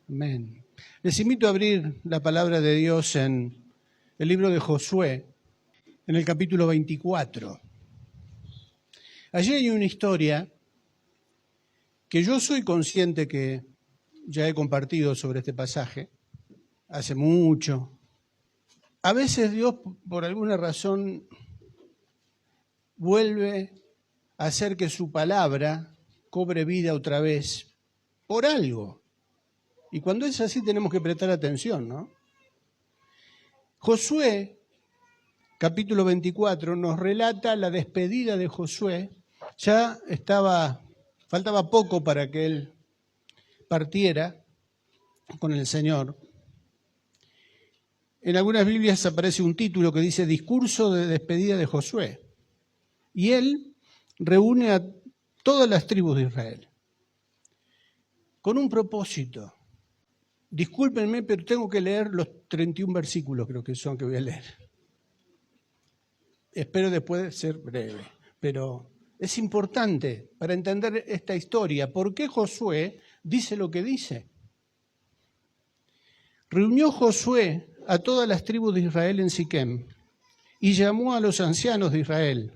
Amén. Les invito a abrir la palabra de Dios en el libro de Josué, en el capítulo 24. Allí hay una historia que yo soy consciente que ya he compartido sobre este pasaje hace mucho. A veces Dios, por alguna razón, vuelve a hacer que su palabra cobre vida otra vez por algo. Y cuando es así tenemos que prestar atención, ¿no? Josué, capítulo 24, nos relata la despedida de Josué. Ya faltaba poco para que él partiera con el Señor. En algunas Biblias aparece un título que dice Discurso de despedida de Josué. Y él reúne a todas las tribus de Israel con un propósito. Discúlpenme, pero tengo que leer los 31 versículos, creo que son que voy a leer. Espero después ser breve, pero es importante para entender esta historia. ¿Por qué Josué dice lo que dice? Reunió Josué a todas las tribus de Israel en Siquem y llamó a los ancianos de Israel,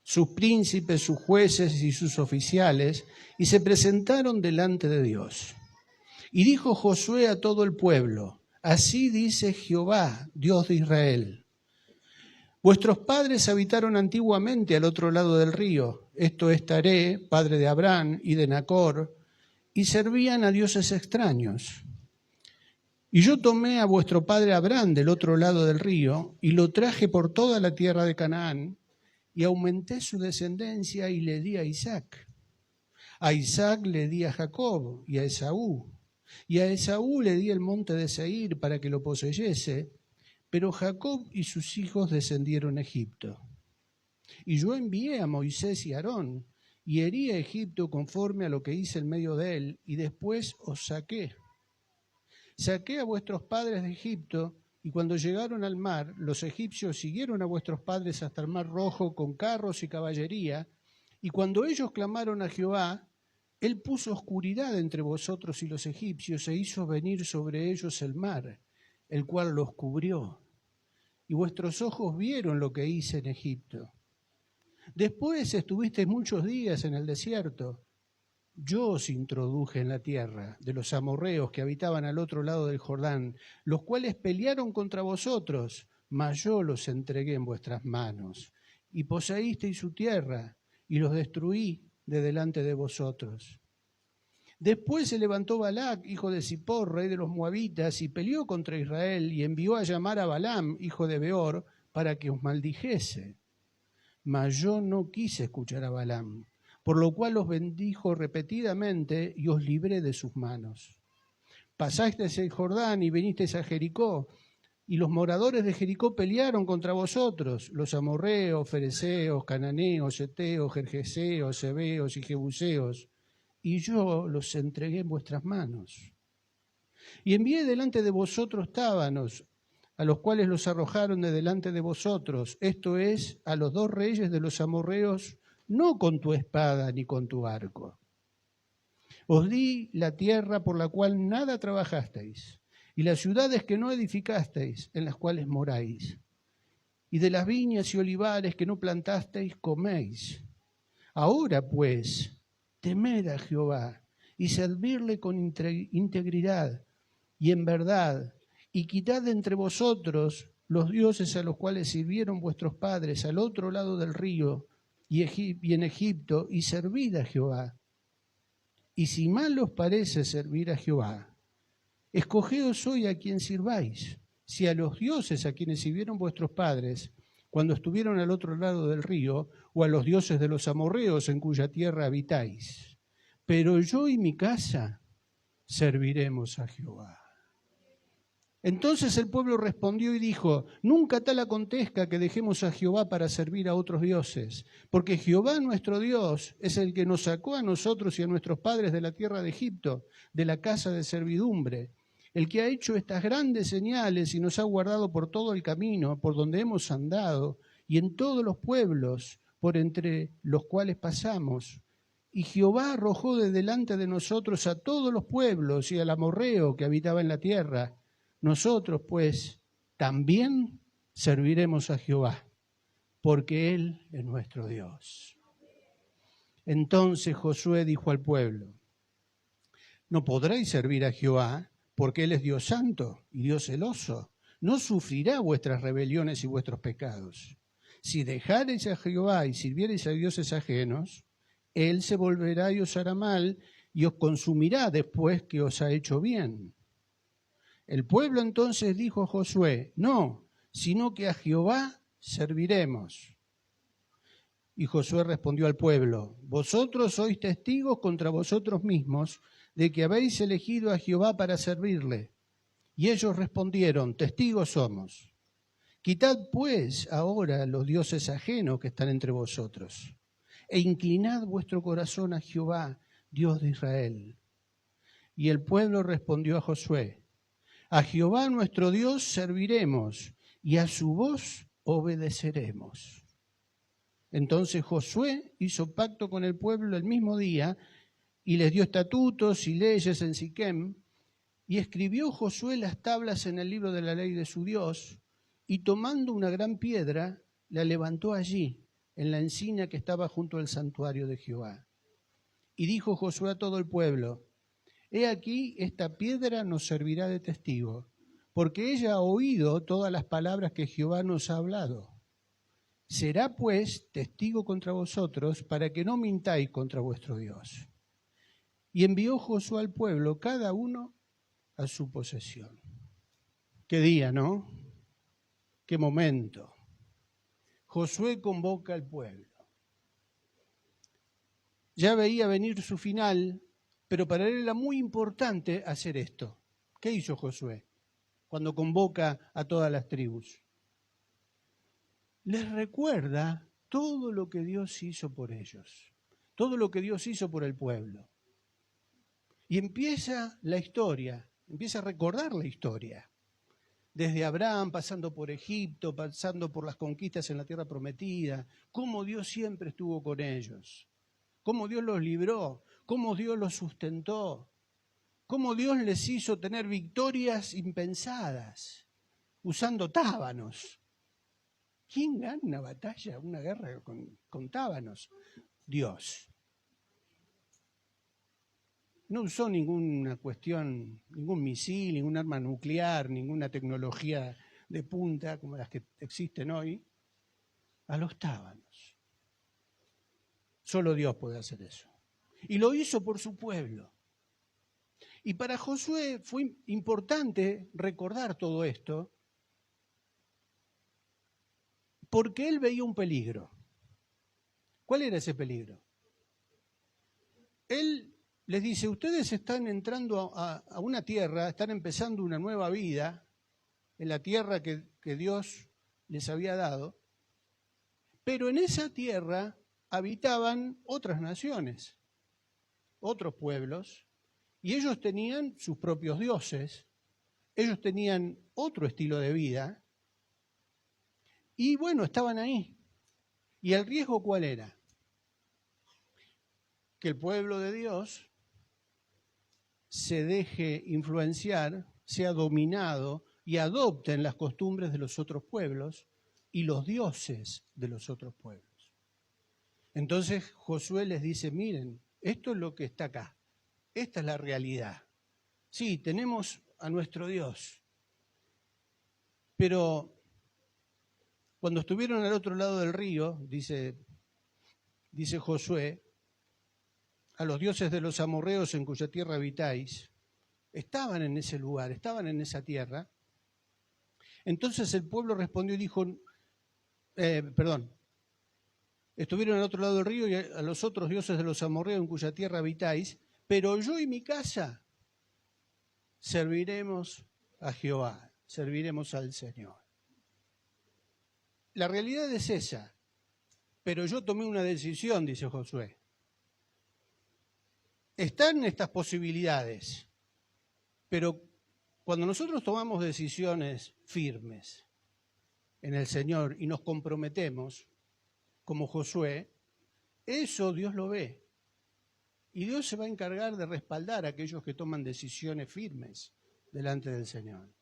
sus príncipes, sus jueces y sus oficiales, y se presentaron delante de Dios. Y dijo Josué a todo el pueblo, así dice Jehová, Dios de Israel. Vuestros padres habitaron antiguamente al otro lado del río, esto es Taré, padre de Abraham y de Nacor, y servían a dioses extraños. Y yo tomé a vuestro padre Abraham del otro lado del río, y lo traje por toda la tierra de Canaán, y aumenté su descendencia y le di a Isaac. A Isaac le di a Jacob y a Esaú. Y a Esaú le di el monte de Seir para que lo poseyese, pero Jacob y sus hijos descendieron a Egipto. Y yo envié a Moisés y a Aarón, y herí a Egipto conforme a lo que hice en medio de él, y después os saqué. Saqué a vuestros padres de Egipto, y cuando llegaron al mar, los egipcios siguieron a vuestros padres hasta el mar Rojo con carros y caballería, y cuando ellos clamaron a Jehová, Él puso oscuridad entre vosotros y los egipcios e hizo venir sobre ellos el mar, el cual los cubrió. Y vuestros ojos vieron lo que hice en Egipto. Después estuvisteis muchos días en el desierto. Yo os introduje en la tierra de los amorreos que habitaban al otro lado del Jordán, los cuales pelearon contra vosotros, mas yo los entregué en vuestras manos. Y poseísteis su tierra, y los destruí de delante de vosotros. Después se levantó Balac, hijo de Zippor, rey de los Moabitas, y peleó contra Israel, y envió a llamar a Balaam, hijo de Beor, para que os maldijese. Mas yo no quise escuchar a Balaam, por lo cual os bendijo repetidamente y os libré de sus manos. Pasasteis el Jordán y vinisteis a Jericó, y los moradores de Jericó pelearon contra vosotros, los amorreos, fereceos, cananeos, heteos, gergeseos, heveos y jebuseos, y yo los entregué en vuestras manos. Y envié delante de vosotros tábanos, a los cuales los arrojaron de delante de vosotros, esto es, a los 2 reyes de los amorreos, no con tu espada ni con tu arco. Os di la tierra por la cual nada trabajasteis, y las ciudades que no edificasteis, en las cuales moráis. Y de las viñas y olivares que no plantasteis, coméis. Ahora, pues, temed a Jehová, y servirle con integridad y en verdad, y quitad de entre vosotros los dioses a los cuales sirvieron vuestros padres al otro lado del río y en Egipto, y servid a Jehová. Y si mal os parece servir a Jehová, escogeos hoy a quien sirváis, si a los dioses a quienes sirvieron vuestros padres cuando estuvieron al otro lado del río, o a los dioses de los amorreos en cuya tierra habitáis. Pero yo y mi casa serviremos a Jehová. Entonces el pueblo respondió y dijo, nunca tal acontezca que dejemos a Jehová para servir a otros dioses, porque Jehová nuestro Dios es el que nos sacó a nosotros y a nuestros padres de la tierra de Egipto, de la casa de servidumbre, el que ha hecho estas grandes señales y nos ha guardado por todo el camino por donde hemos andado y en todos los pueblos por entre los cuales pasamos, Y Jehová arrojó de delante de nosotros a todos los pueblos y al amorreo que habitaba en la tierra. Nosotros, pues, también serviremos a Jehová, porque Él es nuestro Dios. Entonces Josué dijo al pueblo: no podréis servir a Jehová, porque Él es Dios santo y Dios celoso. No sufrirá vuestras rebeliones y vuestros pecados. Si dejareis a Jehová y sirviereis a dioses ajenos, Él se volverá y os hará mal y os consumirá después que os ha hecho bien. El pueblo entonces dijo a Josué: no, sino que a Jehová serviremos. Y Josué respondió al pueblo: vosotros sois testigos contra vosotros mismos de que habéis elegido a Jehová para servirle. Y ellos respondieron: testigos somos. Quitad pues ahora los dioses ajenos que están entre vosotros, e inclinad vuestro corazón a Jehová, Dios de Israel. Y el pueblo respondió a Josué: a Jehová nuestro Dios serviremos, y a su voz obedeceremos. Entonces Josué hizo pacto con el pueblo el mismo día, y les dio estatutos y leyes en Siquem, y escribió Josué las tablas en el libro de la ley de su Dios, y tomando una gran piedra, la levantó allí, en la encina que estaba junto al santuario de Jehová. Y dijo Josué a todo el pueblo: he aquí, esta piedra nos servirá de testigo, porque ella ha oído todas las palabras que Jehová nos ha hablado. Será pues testigo contra vosotros, para que no mintáis contra vuestro Dios. Y envió Josué al pueblo, cada uno a su posesión. Qué día, ¿no? Qué momento. Josué convoca al pueblo. Ya veía venir su final, pero para él era muy importante hacer esto. ¿Qué hizo Josué cuando convoca a todas las tribus? Les recuerda todo lo que Dios hizo por ellos, todo lo que Dios hizo por el pueblo. Y empieza la historia, empieza a recordar la historia. Desde Abraham, pasando por Egipto, pasando por las conquistas en la tierra prometida, cómo Dios siempre estuvo con ellos, cómo Dios los libró, cómo Dios los sustentó, cómo Dios les hizo tener victorias impensadas, usando tábanos. ¿Quién gana una batalla, una guerra con tábanos? Dios. No usó ninguna cuestión, ningún misil, ningún arma nuclear, ninguna tecnología de punta como las que existen hoy, a los tábanos. Solo Dios puede hacer eso. Y lo hizo por su pueblo. Y para Josué fue importante recordar todo esto, porque él veía un peligro. ¿Cuál era ese peligro? Él les dice: ustedes están entrando a una tierra, están empezando una nueva vida en la tierra que Dios les había dado, pero en esa tierra habitaban otras naciones, otros pueblos, y ellos tenían sus propios dioses, ellos tenían otro estilo de vida, y bueno, estaban ahí. ¿Y el riesgo cuál era? Que el pueblo de Dios se deje influenciar, sea dominado y adopten las costumbres de los otros pueblos y los dioses de los otros pueblos. Entonces Josué les dice: miren, esto es lo que está acá, esta es la realidad. Sí, tenemos a nuestro Dios, pero cuando estuvieron al otro lado del río, dice Josué, a los dioses de los amorreos en cuya tierra habitáis, estaban en ese lugar, estaban en esa tierra. Entonces el pueblo respondió y dijo, estuvieron al otro lado del río y a los otros dioses de los amorreos en cuya tierra habitáis, pero yo y mi casa serviremos a Jehová, serviremos al Señor. La realidad es esa, pero yo tomé una decisión, dice Josué. Están estas posibilidades, pero cuando nosotros tomamos decisiones firmes en el Señor y nos comprometemos, como Josué, eso Dios lo ve. Y Dios se va a encargar de respaldar a aquellos que toman decisiones firmes delante del Señor.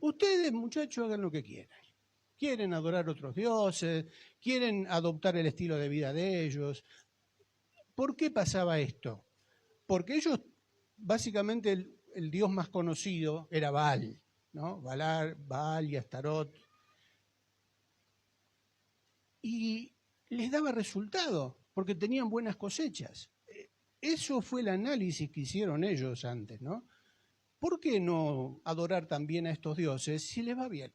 Ustedes, muchachos, hagan lo que quieran. Quieren adorar otros dioses, quieren adoptar el estilo de vida de ellos. ¿Por qué pasaba esto? Porque ellos, básicamente, el dios más conocido era Baal, ¿no? Baal y Astarot. Y les daba resultado, porque tenían buenas cosechas. Eso fue el análisis que hicieron ellos antes, ¿no? ¿Por qué no adorar también a estos dioses si les va bien?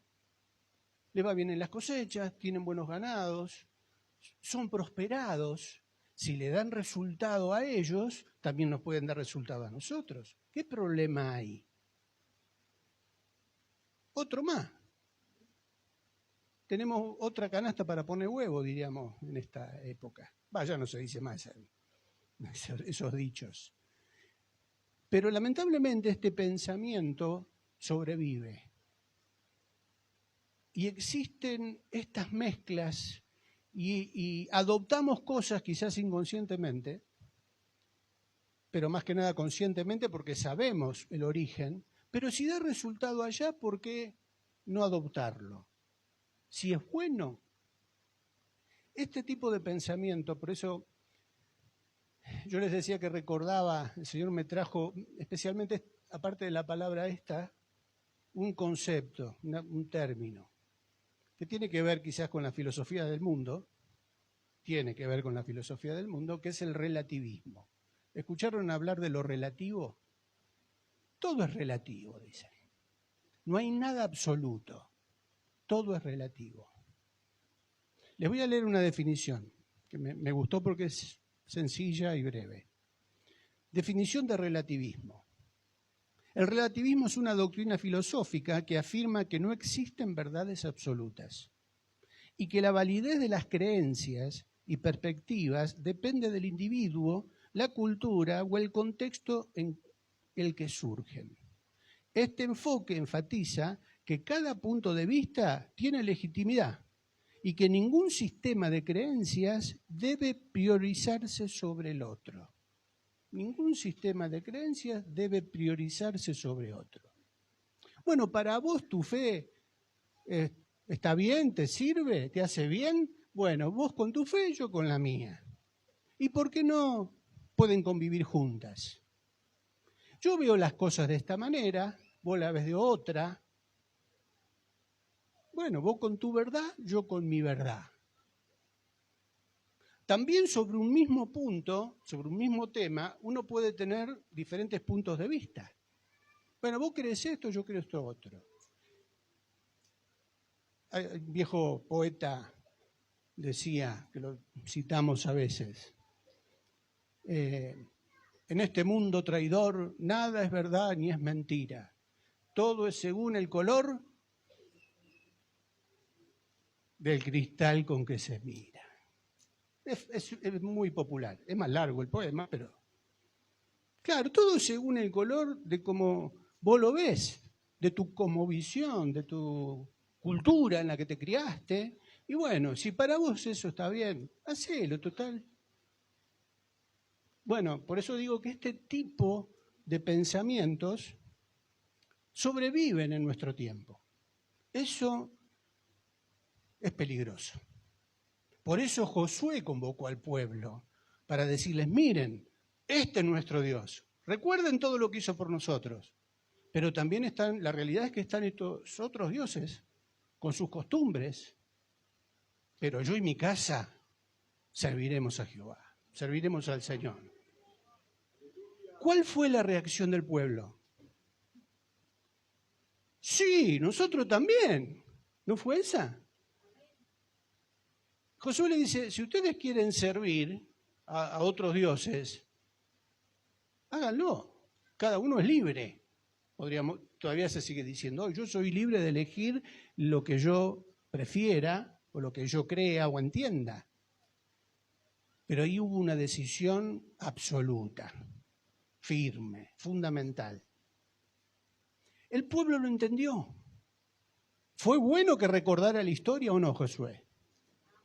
Les va bien en las cosechas, tienen buenos ganados, son prosperados. Si le dan resultado a ellos, también nos pueden dar resultado a nosotros. ¿Qué problema hay? Otro más. Tenemos otra canasta para poner huevo, diríamos, en esta época. Ya no se dice más esos dichos. Pero lamentablemente este pensamiento sobrevive. Y existen estas mezclas y adoptamos cosas quizás inconscientemente, pero más que nada conscientemente porque sabemos el origen, pero si da resultado allá, ¿por qué no adoptarlo? Si es bueno. Este tipo de pensamiento, por eso yo les decía que recordaba, el Señor me trajo, especialmente aparte de la palabra esta, un concepto, un término, que tiene que ver quizás con la filosofía del mundo, que es el relativismo. ¿Escucharon hablar de lo relativo? Todo es relativo, dicen. No hay nada absoluto, todo es relativo. Les voy a leer una definición, que me gustó porque es sencilla y breve. Definición de relativismo. El relativismo es una doctrina filosófica que afirma que no existen verdades absolutas y que la validez de las creencias y perspectivas depende del individuo, la cultura o el contexto en el que surgen. Este enfoque enfatiza que cada punto de vista tiene legitimidad y que ningún sistema de creencias debe priorizarse sobre el otro. Ningún sistema de creencias debe priorizarse sobre otro. Bueno, para vos tu fe está bien, te sirve, te hace bien. Bueno, vos con tu fe, yo con la mía. ¿Y por qué no pueden convivir juntas? Yo veo las cosas de esta manera, vos la ves de otra. Bueno, vos con tu verdad, yo con mi verdad. También sobre un mismo punto, sobre un mismo tema, uno puede tener diferentes puntos de vista. Bueno, vos crees esto, yo creo esto otro. Un viejo poeta decía, que lo citamos a veces, en este mundo traidor nada es verdad ni es mentira. Todo es según el color del cristal con que se mira. Es muy popular, es más largo el poema, pero... Claro, todo según el color de cómo vos lo ves, de tu cosmovisión, de tu cultura en la que te criaste. Y bueno, si para vos eso está bien, hacelo, total. Bueno, por eso digo que este tipo de pensamientos sobreviven en nuestro tiempo. Eso es peligroso. Por eso Josué convocó al pueblo para decirles, miren, este es nuestro Dios. Recuerden todo lo que hizo por nosotros. Pero también la realidad es que están estos otros dioses con sus costumbres. Pero yo y mi casa serviremos a Jehová, serviremos al Señor. ¿Cuál fue la reacción del pueblo? Sí, nosotros también. ¿No fue esa? Josué le dice, si ustedes quieren servir a otros dioses, háganlo. Cada uno es libre. Todavía se sigue diciendo, yo soy libre de elegir lo que yo prefiera o lo que yo crea o entienda. Pero ahí hubo una decisión absoluta, firme, fundamental. El pueblo lo entendió. ¿Fue bueno que recordara la historia o no, Josué?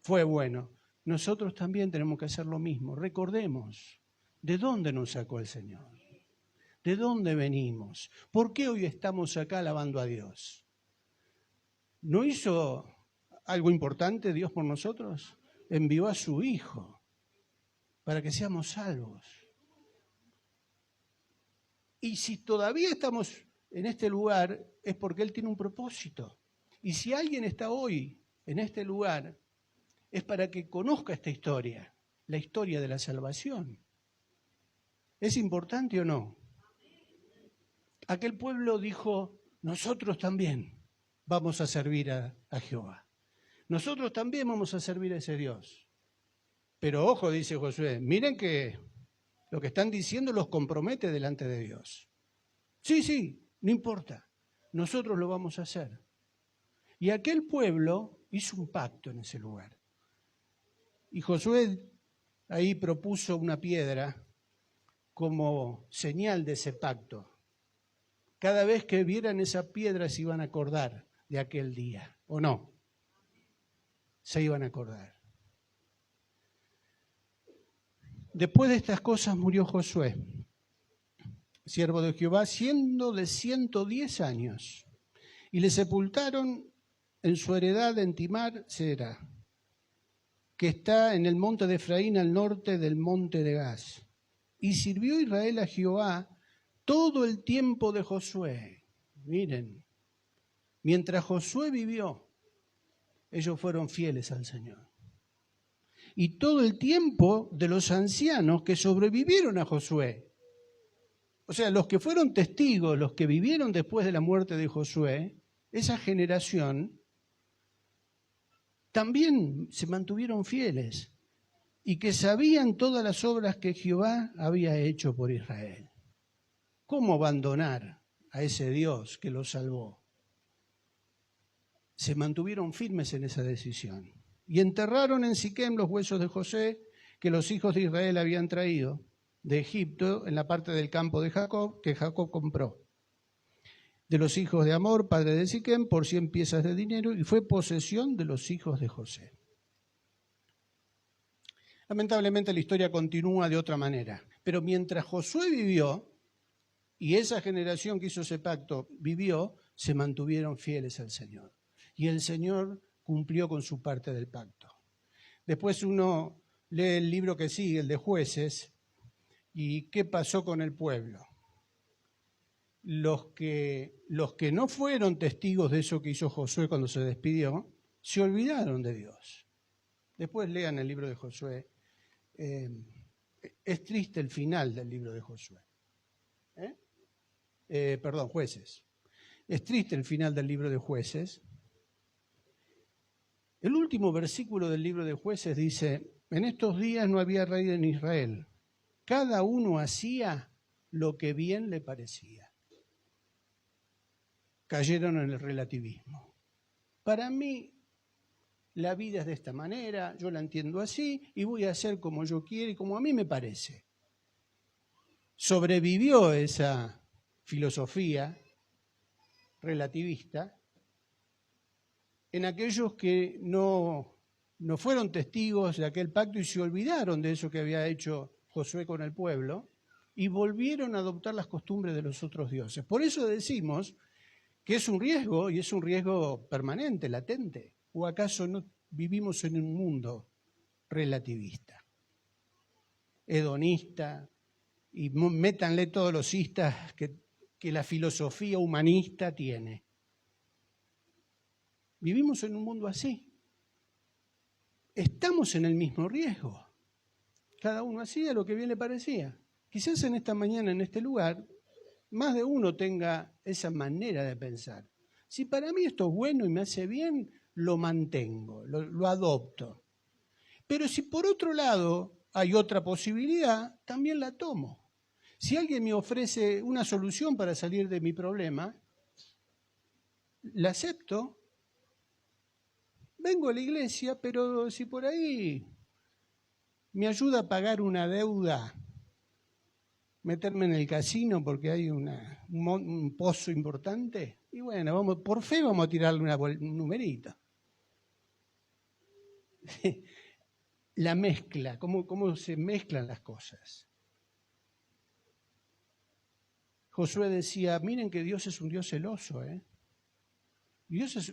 Fue bueno. Nosotros también tenemos que hacer lo mismo. Recordemos ¿De dónde nos sacó el Señor? ¿De dónde venimos? ¿Por qué hoy estamos acá alabando a Dios? ¿No hizo algo importante Dios por nosotros? Envió a su Hijo para que seamos salvos. Y si todavía estamos en este lugar es porque Él tiene un propósito. Y si alguien está hoy en este lugar es para que conozca esta historia, la historia de la salvación. ¿Es importante o no? Aquel pueblo dijo, nosotros también vamos a servir a Jehová. Nosotros también vamos a servir a ese Dios. Pero ojo, dice Josué, miren que lo que están diciendo los compromete delante de Dios. Sí, no importa, nosotros lo vamos a hacer. Y aquel pueblo hizo un pacto en ese lugar. Y Josué ahí propuso una piedra como señal de ese pacto. Cada vez que vieran esa piedra se iban a acordar de aquel día, ¿o no? Se iban a acordar. Después de estas cosas murió Josué, siervo de Jehová, siendo de 110 años, y le sepultaron en su heredad en Timar Sera, que está en el monte de Efraín al norte del monte de Gaz. Y sirvió Israel a Jehová todo el tiempo de Josué. Miren, mientras Josué vivió, ellos fueron fieles al Señor. Y todo el tiempo de los ancianos que sobrevivieron a Josué. O sea, los que fueron testigos, los que vivieron después de la muerte de Josué, esa generación, también se mantuvieron fieles y que sabían todas las obras que Jehová había hecho por Israel. ¿Cómo abandonar a ese Dios que los salvó? Se mantuvieron firmes en esa decisión. Y enterraron en Siquem los huesos de José que los hijos de Israel habían traído de Egipto en la parte del campo de Jacob que Jacob compró. De los hijos de Amor, padre de Siquem, por 100 piezas de dinero, y fue posesión de los hijos de José. Lamentablemente la historia continúa de otra manera, pero mientras Josué vivió, y esa generación que hizo ese pacto vivió, se mantuvieron fieles al Señor. Y el Señor cumplió con su parte del pacto. Después uno lee el libro que sigue, el de Jueces, y ¿qué pasó con el pueblo? Los que no fueron testigos de eso que hizo Josué cuando se despidió, se olvidaron de Dios. Después lean el libro de Josué. Es triste el final del libro de Josué. Jueces. Es triste el final del libro de Jueces. El último versículo del libro de Jueces dice, en estos días no había rey en Israel. Cada uno hacía lo que bien le parecía. Cayeron en el relativismo. Para mí, la vida es de esta manera, yo la entiendo así y voy a hacer como yo quiero y como a mí me parece. Sobrevivió esa filosofía relativista en aquellos que no fueron testigos de aquel pacto y se olvidaron de eso que había hecho Josué con el pueblo y volvieron a adoptar las costumbres de los otros dioses. Por eso decimos que es un riesgo y es un riesgo permanente, latente. ¿O acaso no vivimos en un mundo relativista, hedonista, y métanle todos los istas que la filosofía humanista tiene? Vivimos en un mundo así. Estamos en el mismo riesgo. Cada uno hacía lo que bien le parecía. Quizás en esta mañana, en este lugar, más de uno tenga esa manera de pensar. Si para mí esto es bueno y me hace bien, lo mantengo, lo adopto. Pero si por otro lado hay otra posibilidad, también la tomo. Si alguien me ofrece una solución para salir de mi problema, la acepto. Vengo a la iglesia, pero si por ahí me ayuda a pagar una deuda, meterme en el casino porque hay un pozo importante, y bueno, por fe vamos a tirarle un numerito. La mezcla, cómo se mezclan las cosas. Josué decía, miren que Dios es un Dios celoso, ¿eh? Dios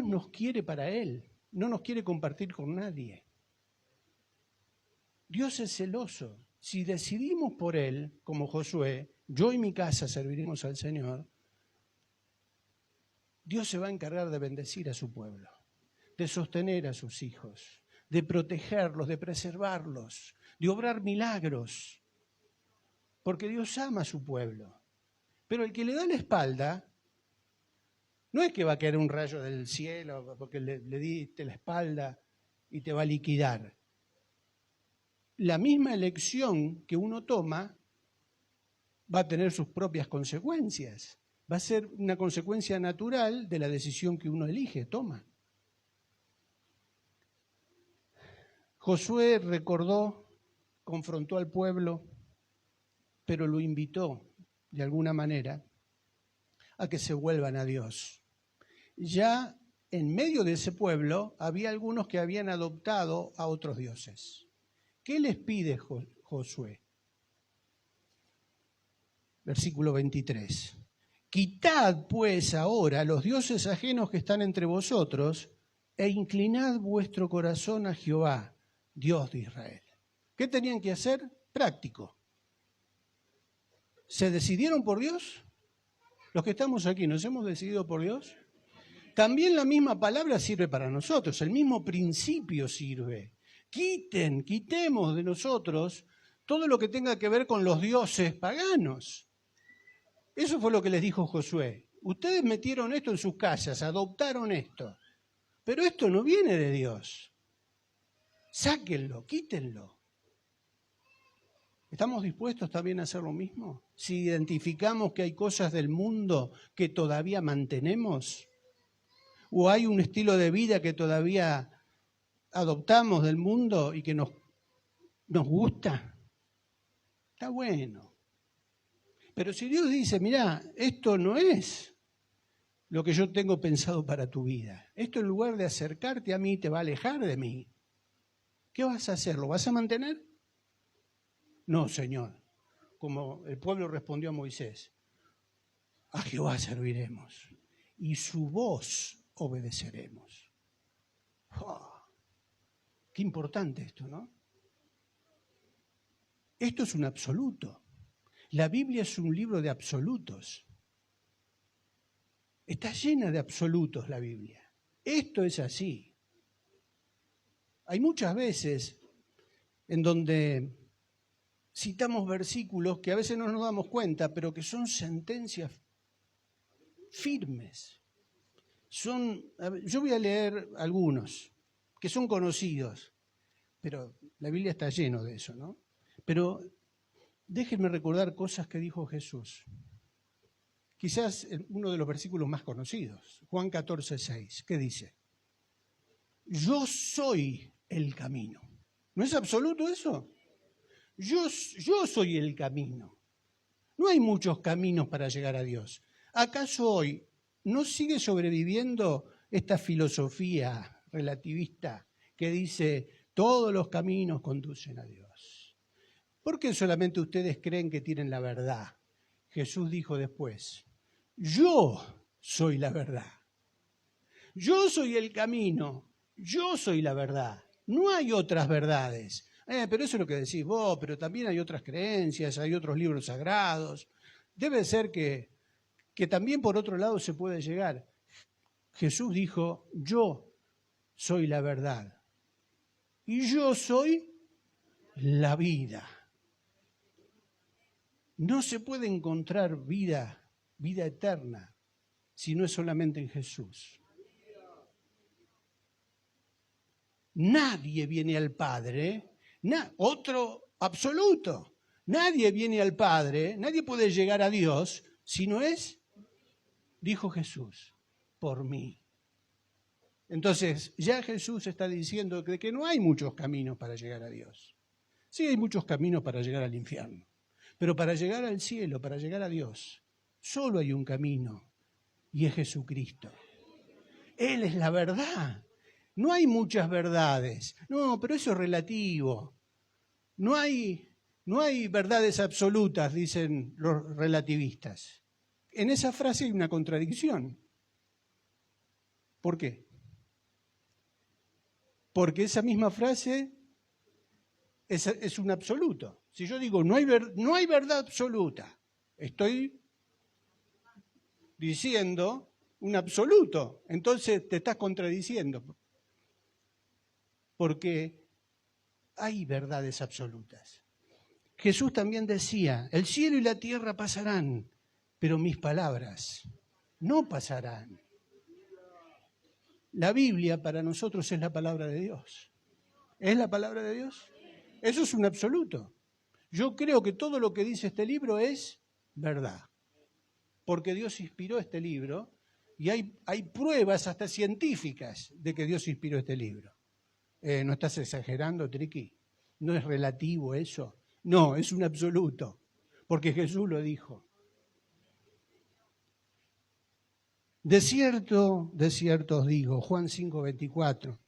nos quiere para Él, no nos quiere compartir con nadie. Dios es celoso. Si decidimos por Él, como Josué, yo y mi casa serviremos al Señor, Dios se va a encargar de bendecir a su pueblo, de sostener a sus hijos, de protegerlos, de preservarlos, de obrar milagros, porque Dios ama a su pueblo. Pero el que le da la espalda, no es que va a caer un rayo del cielo porque le diste la espalda y te va a liquidar. La misma elección que uno toma va a tener sus propias consecuencias. Va a ser una consecuencia natural de la decisión que uno elige, toma. Josué recordó, confrontó al pueblo, pero lo invitó, de alguna manera, a que se vuelvan a Dios. Ya en medio de ese pueblo había algunos que habían adoptado a otros dioses. ¿Qué les pide Josué? Versículo 23. Quitad pues ahora los dioses ajenos que están entre vosotros e inclinad vuestro corazón a Jehová, Dios de Israel. ¿Qué tenían que hacer? Práctico. ¿Se decidieron por Dios? Los que estamos aquí, ¿nos hemos decidido por Dios? También la misma palabra sirve para nosotros, el mismo principio sirve. Quitemos de nosotros todo lo que tenga que ver con los dioses paganos. Eso fue lo que les dijo Josué. Ustedes metieron esto en sus casas, adoptaron esto, pero esto no viene de Dios. Sáquenlo, quítenlo. ¿Estamos dispuestos también a hacer lo mismo? Si identificamos que hay cosas del mundo que todavía mantenemos, o hay un estilo de vida que todavía adoptamos del mundo y que nos gusta, está bueno. Pero si Dios dice, mirá, esto no es lo que yo tengo pensado para tu vida, esto en lugar de acercarte a mí te va a alejar de mí, ¿qué vas a hacer? ¿Lo vas a mantener? No, Señor, como el pueblo respondió a Moisés, a Jehová serviremos y su voz obedeceremos. Oh, qué importante esto, ¿no? Esto es un absoluto. La Biblia es un libro de absolutos. Está llena de absolutos la Biblia. Esto es así. Hay muchas veces en donde citamos versículos que a veces no nos damos cuenta, pero que son sentencias firmes. Yo voy a leer algunos que son conocidos, pero la Biblia está lleno de eso, ¿no? Pero déjenme recordar cosas que dijo Jesús. Quizás uno de los versículos más conocidos, Juan 14:6, ¿qué dice? Yo soy el camino. ¿No es absoluto eso? Yo soy el camino. No hay muchos caminos para llegar a Dios. ¿Acaso hoy no sigue sobreviviendo esta filosofía relativista que dice todos los caminos conducen a Dios? ¿Por qué solamente ustedes creen que tienen la verdad? Jesús dijo después, yo soy la verdad. Yo soy el camino. Yo soy la verdad. No hay otras verdades. Pero eso es lo que decís vos, pero también hay otras creencias, hay otros libros sagrados. Debe ser que también por otro lado se puede llegar. Jesús dijo, yo soy la verdad y yo soy la vida. No se puede encontrar vida eterna, si no es solamente en Jesús. Nadie viene al Padre, otro absoluto. Nadie viene al Padre, nadie puede llegar a Dios si no es, dijo Jesús, por mí. Entonces, ya Jesús está diciendo que no hay muchos caminos para llegar a Dios. Sí hay muchos caminos para llegar al infierno, pero para llegar al cielo, para llegar a Dios, solo hay un camino y es Jesucristo. Él es la verdad. No hay muchas verdades. No, pero eso es relativo. No hay No hay verdades absolutas, dicen los relativistas. En esa frase hay una contradicción. ¿Por qué? Porque esa misma frase es un absoluto. Si yo digo no hay verdad absoluta, estoy diciendo un absoluto. Entonces te estás contradiciendo. Porque hay verdades absolutas. Jesús también decía, el cielo y la tierra pasarán, pero mis palabras no pasarán. La Biblia para nosotros es la palabra de Dios. ¿Es la palabra de Dios? Eso es un absoluto. Yo creo que todo lo que dice este libro es verdad, porque Dios inspiró este libro y hay pruebas hasta científicas de que Dios inspiró este libro. ¿No estás exagerando, Triqui? ¿No es relativo eso? No, es un absoluto, porque Jesús lo dijo. De cierto os digo, Juan 5:24,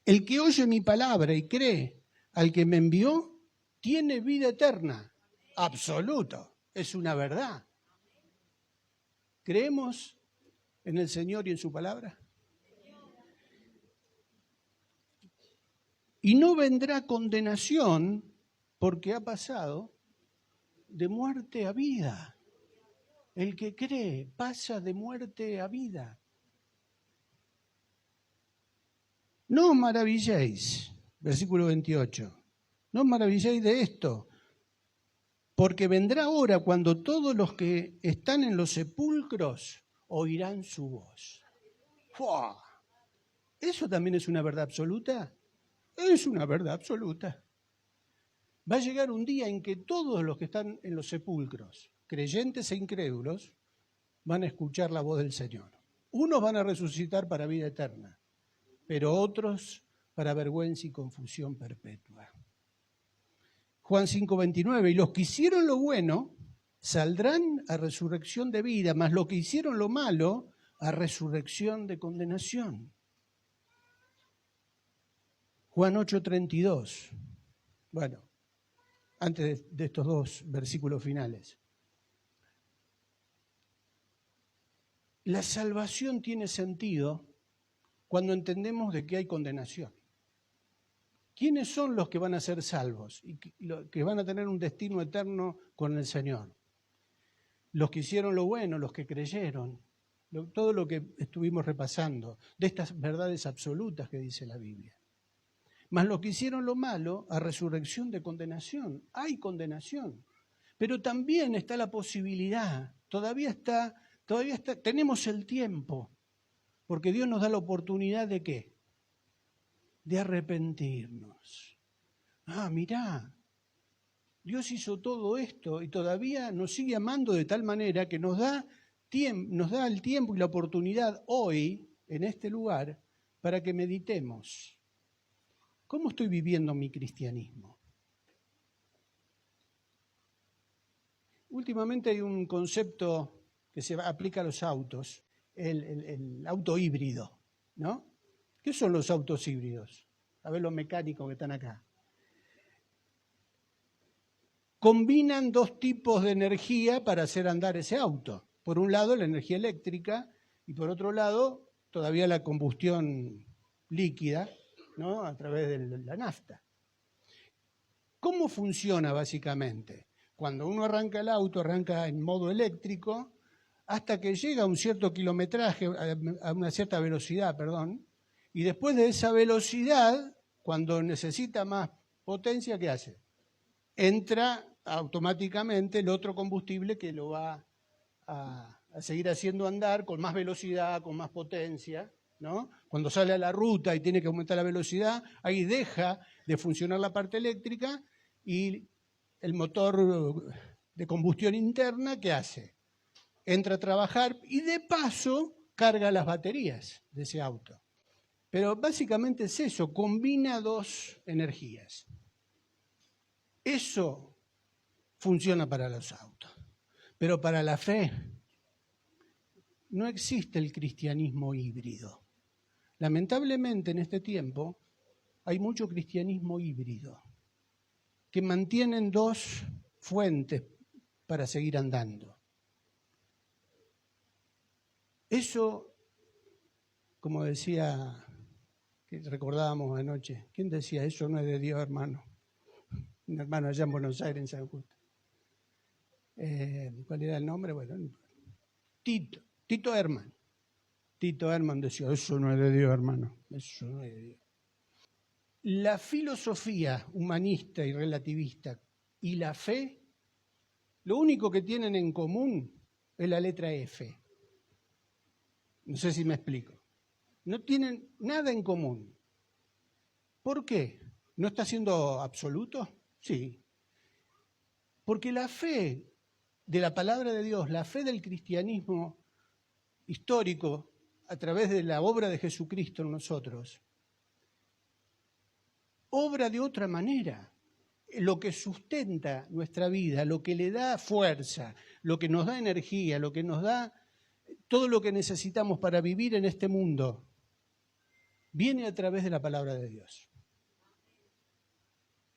el que oye mi palabra y cree al que me envió, tiene vida eterna. Absoluto, es una verdad. ¿Creemos en el Señor y en su palabra? Y no vendrá condenación porque ha pasado de muerte a vida. El que cree pasa de muerte a vida. No os maravilléis, versículo 28, no os maravilléis de esto, porque vendrá hora cuando todos los que están en los sepulcros oirán su voz. ¡Fua! ¿Eso también es una verdad absoluta? Es una verdad absoluta. Va a llegar un día en que todos los que están en los sepulcros, creyentes e incrédulos, van a escuchar la voz del Señor. Unos van a resucitar para vida eterna, pero otros para vergüenza y confusión perpetua. Juan 5:29, y los que hicieron lo bueno saldrán a resurrección de vida, mas los que hicieron lo malo a resurrección de condenación. Juan 8:32, bueno, antes de estos dos versículos finales. La salvación tiene sentido cuando entendemos de que hay condenación. ¿Quiénes son los que van a ser salvos y que van a tener un destino eterno con el Señor? Los que hicieron lo bueno, los que creyeron, todo lo que estuvimos repasando, de estas verdades absolutas que dice la Biblia. Mas los que hicieron lo malo, a resurrección de condenación. Hay condenación, pero también está la posibilidad, tenemos el tiempo, porque Dios nos da la oportunidad de ¿qué? De arrepentirnos. Mirá, Dios hizo todo esto y todavía nos sigue amando de tal manera que nos da el tiempo y la oportunidad hoy, en este lugar, para que meditemos. ¿Cómo estoy viviendo mi cristianismo? Últimamente hay un concepto que se aplica a los autos, el auto híbrido, ¿no? ¿Qué son los autos híbridos? A ver los mecánicos que están acá. Combinan dos tipos de energía para hacer andar ese auto. Por un lado, la energía eléctrica y por otro lado, todavía la combustión líquida, ¿no? A través de la nafta. ¿Cómo funciona básicamente? Cuando uno arranca el auto, arranca en modo eléctrico, hasta que llega a un cierto kilometraje, a una cierta velocidad, y después de esa velocidad, cuando necesita más potencia, ¿qué hace? Entra automáticamente el otro combustible que lo va a seguir haciendo andar con más velocidad, con más potencia, ¿no? Cuando sale a la ruta y tiene que aumentar la velocidad, ahí deja de funcionar la parte eléctrica y el motor de combustión interna, ¿qué hace? Entra a trabajar y de paso carga las baterías de ese auto. Pero básicamente es eso, combina dos energías. Eso funciona para los autos, pero para la fe no existe el cristianismo híbrido. Lamentablemente en este tiempo hay mucho cristianismo híbrido que mantienen dos fuentes para seguir andando. Eso, como decía, que recordábamos anoche, ¿quién decía eso no es de Dios, hermano? Un hermano allá en Buenos Aires, en San Justo. ¿Cuál era el nombre? Bueno, Tito Herman. Tito Herman decía, eso no es de Dios, hermano, eso no es de Dios. La filosofía humanista y relativista y la fe, lo único que tienen en común es la letra F. No sé si me explico. No tienen nada en común. ¿Por qué? ¿No está siendo absoluto? Sí. Porque la fe de la palabra de Dios, la fe del cristianismo histórico, a través de la obra de Jesucristo en nosotros, obra de otra manera. Lo que sustenta nuestra vida, lo que le da fuerza, lo que nos da energía, lo que nos da todo lo que necesitamos para vivir en este mundo, viene a través de la palabra de Dios.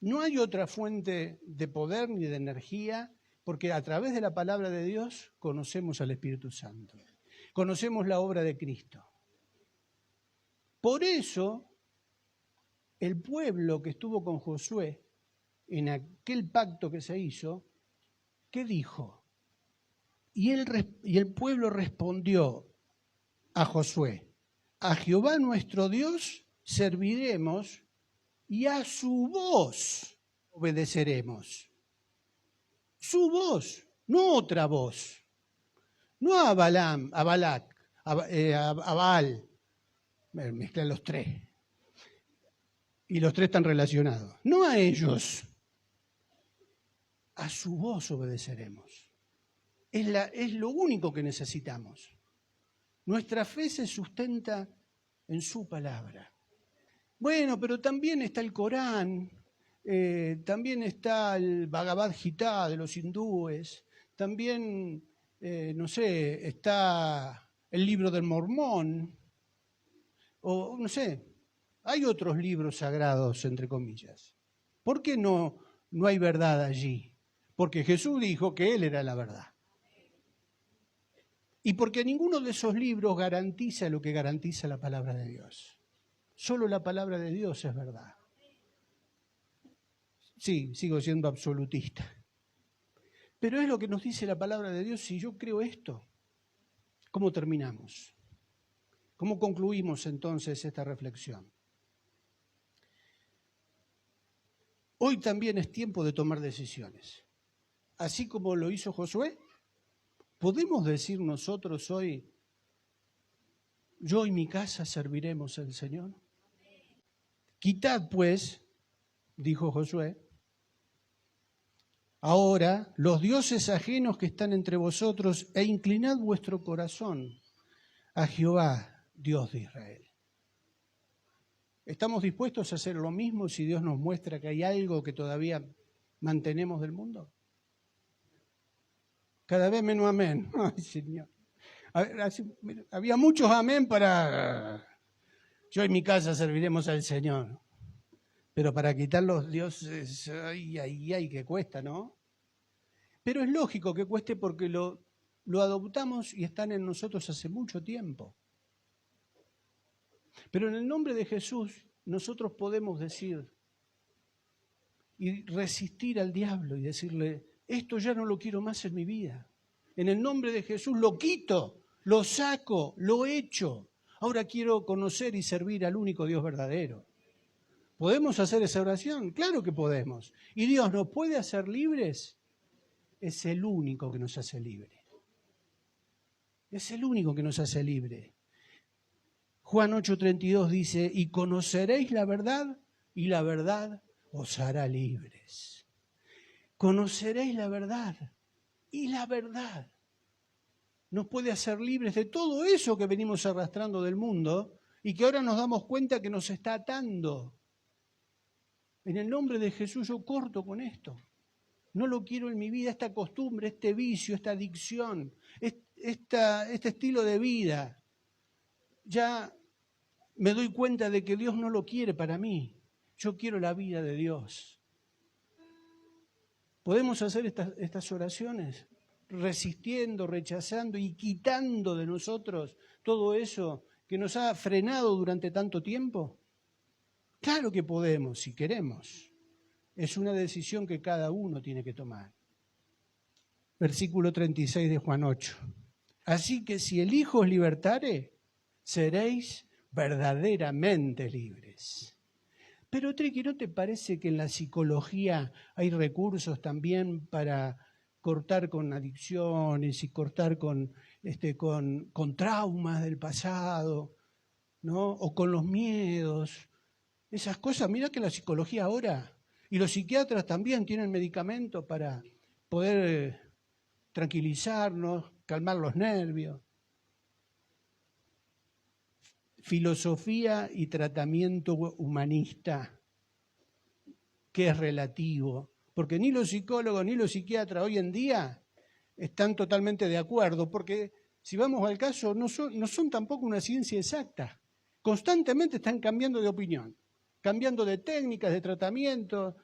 No hay otra fuente de poder ni de energía, porque a través de la palabra de Dios conocemos al Espíritu Santo, conocemos la obra de Cristo. Por eso, el pueblo que estuvo con Josué, en aquel pacto que se hizo, ¿qué dijo? Y el pueblo respondió a Josué, a Jehová nuestro Dios serviremos y a su voz obedeceremos. Su voz, no otra voz. No a Balaam, a Balac, a Baal. Mezclan los tres. Y los tres están relacionados. No a ellos. A su voz obedeceremos. Es lo único que necesitamos. Nuestra fe se sustenta en su palabra. Bueno, pero también está el Corán, también está el Bhagavad Gita de los hindúes, también, no sé, está el libro del Mormón, o no sé, hay otros libros sagrados, entre comillas. ¿Por qué no hay verdad allí? Porque Jesús dijo que Él era la verdad. Y porque ninguno de esos libros garantiza lo que garantiza la palabra de Dios. Solo la palabra de Dios es verdad. Sí, sigo siendo absolutista. Pero es lo que nos dice la palabra de Dios. Si yo creo esto, ¿cómo terminamos? ¿Cómo concluimos entonces esta reflexión? Hoy también es tiempo de tomar decisiones. Así como lo hizo Josué, ¿podemos decir nosotros hoy, yo y mi casa serviremos al Señor? Quitad pues, dijo Josué, ahora los dioses ajenos que están entre vosotros e inclinad vuestro corazón a Jehová, Dios de Israel. ¿Estamos dispuestos a hacer lo mismo si Dios nos muestra que hay algo que todavía mantenemos del mundo? Cada vez menos amén. Ay, Señor. Había muchos amén para yo y mi casa serviremos al Señor. Pero para quitar los dioses, ay, que cuesta, ¿no? Pero es lógico que cueste porque lo adoptamos y están en nosotros hace mucho tiempo. Pero en el nombre de Jesús nosotros podemos decir y resistir al diablo y decirle, esto ya no lo quiero más en mi vida. En el nombre de Jesús lo quito, lo saco, lo echo. Ahora quiero conocer y servir al único Dios verdadero. ¿Podemos hacer esa oración? Claro que podemos. ¿Y Dios nos puede hacer libres? Es el único que nos hace libres. Es el único que nos hace libres. Juan 8:32 dice, y conoceréis la verdad, y la verdad os hará libres. Conoceréis la verdad, y la verdad nos puede hacer libres de todo eso que venimos arrastrando del mundo y que ahora nos damos cuenta que nos está atando. En el nombre de Jesús yo corto con esto. No lo quiero en mi vida, esta costumbre, este vicio, esta adicción, este estilo de vida. Ya me doy cuenta de que Dios no lo quiere para mí. Yo quiero la vida de Dios. ¿Podemos hacer estas oraciones? Resistiendo, rechazando y quitando de nosotros todo eso que nos ha frenado durante tanto tiempo. Claro que podemos, si queremos. Es una decisión que cada uno tiene que tomar. Versículo 36 de Juan 8. Así que si el Hijo os libertare, seréis verdaderamente libres. Pero Triqui, ¿no te parece que en la psicología hay recursos también para cortar con adicciones y cortar con traumas del pasado, ¿no? O con los miedos? Esas cosas, mira que la psicología ahora, y los psiquiatras también tienen medicamentos para poder tranquilizarnos, calmar los nervios. Filosofía y tratamiento humanista, que es relativo, porque ni los psicólogos ni los psiquiatras hoy en día están totalmente de acuerdo, porque si vamos al caso, no son tampoco una ciencia exacta. Constantemente están cambiando de opinión, cambiando de técnicas, de tratamiento.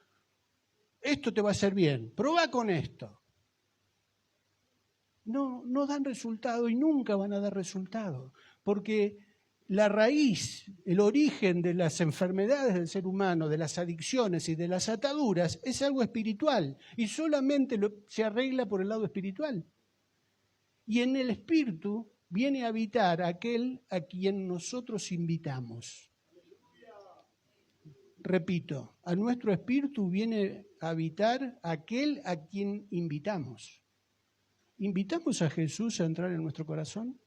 Esto te va a hacer bien, probá con esto. No dan resultado y nunca van a dar resultado, porque la raíz, el origen de las enfermedades del ser humano, de las adicciones y de las ataduras, es algo espiritual y solamente se arregla por el lado espiritual. Y en el espíritu viene a habitar aquel a quien nosotros invitamos. Repito, a nuestro espíritu viene a habitar aquel a quien invitamos. ¿Invitamos a Jesús a entrar en nuestro corazón?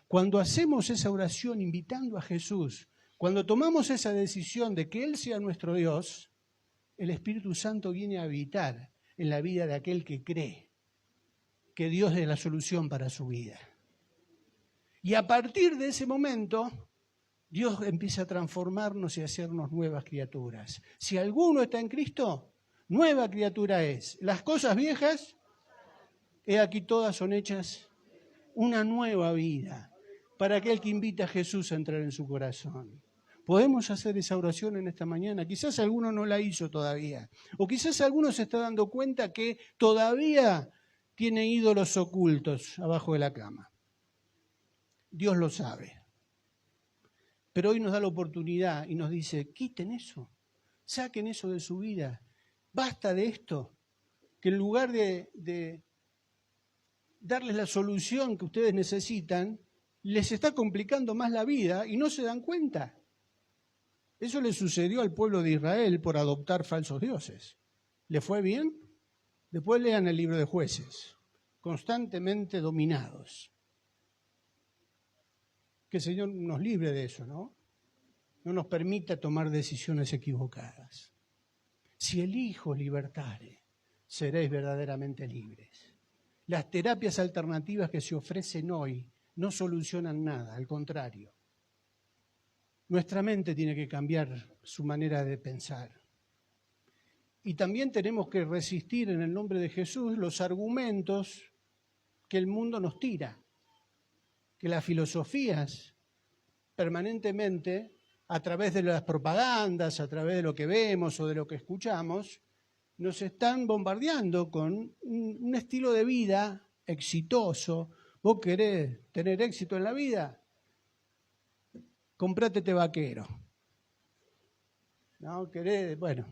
Cuando hacemos esa oración invitando a Jesús, cuando tomamos esa decisión de que Él sea nuestro Dios, el Espíritu Santo viene a habitar en la vida de aquel que cree que Dios es la solución para su vida. Y a partir de ese momento, Dios empieza a transformarnos y a hacernos nuevas criaturas. Si alguno está en Cristo, nueva criatura es. Las cosas viejas, he aquí todas son hechas una nueva vida para aquel que invita a Jesús a entrar en su corazón. ¿Podemos hacer esa oración en esta mañana? Quizás alguno no la hizo todavía. O quizás alguno se está dando cuenta que todavía tiene ídolos ocultos abajo de la cama. Dios lo sabe. Pero hoy nos da la oportunidad y nos dice, quiten eso, saquen eso de su vida. Basta de esto, que en lugar de darles la solución que ustedes necesitan, les está complicando más la vida y no se dan cuenta. Eso le sucedió al pueblo de Israel por adoptar falsos dioses. ¿Le fue bien? Después lean el libro de Jueces, constantemente dominados. Que el Señor nos libre de eso, ¿no? No nos permita tomar decisiones equivocadas. Si el Hijo libertare, seréis verdaderamente libres. Las terapias alternativas que se ofrecen hoy no solucionan nada, al contrario. Nuestra mente tiene que cambiar su manera de pensar. Y también tenemos que resistir en el nombre de Jesús los argumentos que el mundo nos tira, que las filosofías permanentemente, a través de las propagandas, a través de lo que vemos o de lo que escuchamos, nos están bombardeando con un estilo de vida exitoso. ¿Vos querés tener éxito en la vida? Comprate este vaquero. ¿No? ¿Querés? Bueno,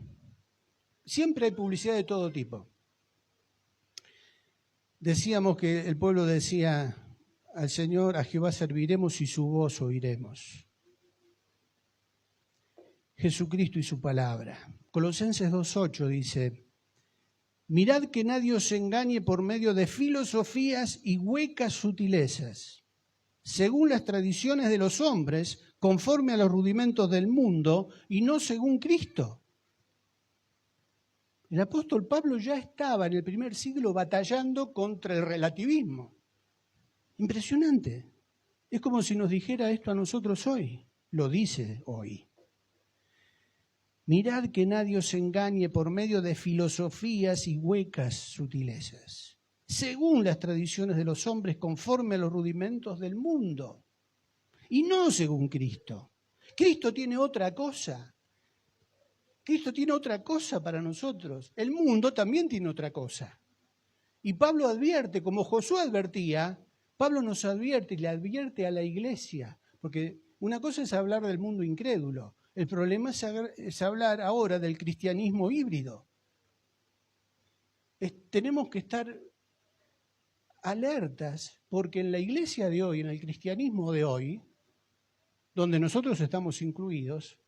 siempre hay publicidad de todo tipo. Decíamos que el pueblo decía al Señor, a Jehová serviremos y su voz oiremos. Jesucristo y su palabra. Colosenses 2:8 dice, mirad que nadie os engañe por medio de filosofías y huecas sutilezas, según las tradiciones de los hombres, conforme a los rudimentos del mundo y no según Cristo. El apóstol Pablo ya estaba en el primer siglo batallando contra el relativismo. Impresionante. Es como si nos dijera esto a nosotros hoy. Lo dice hoy. Mirad que nadie os engañe por medio de filosofías y huecas sutilezas, según las tradiciones de los hombres, conforme a los rudimentos del mundo, y no según Cristo. Cristo tiene otra cosa. Cristo tiene otra cosa para nosotros. El mundo también tiene otra cosa. Y Pablo advierte, como Josué advertía, Pablo nos advierte y le advierte a la iglesia, porque una cosa es hablar del mundo incrédulo, el problema es hablar ahora del cristianismo híbrido. Tenemos que estar alertas, porque en la iglesia de hoy, en el cristianismo de hoy, donde nosotros estamos incluidos,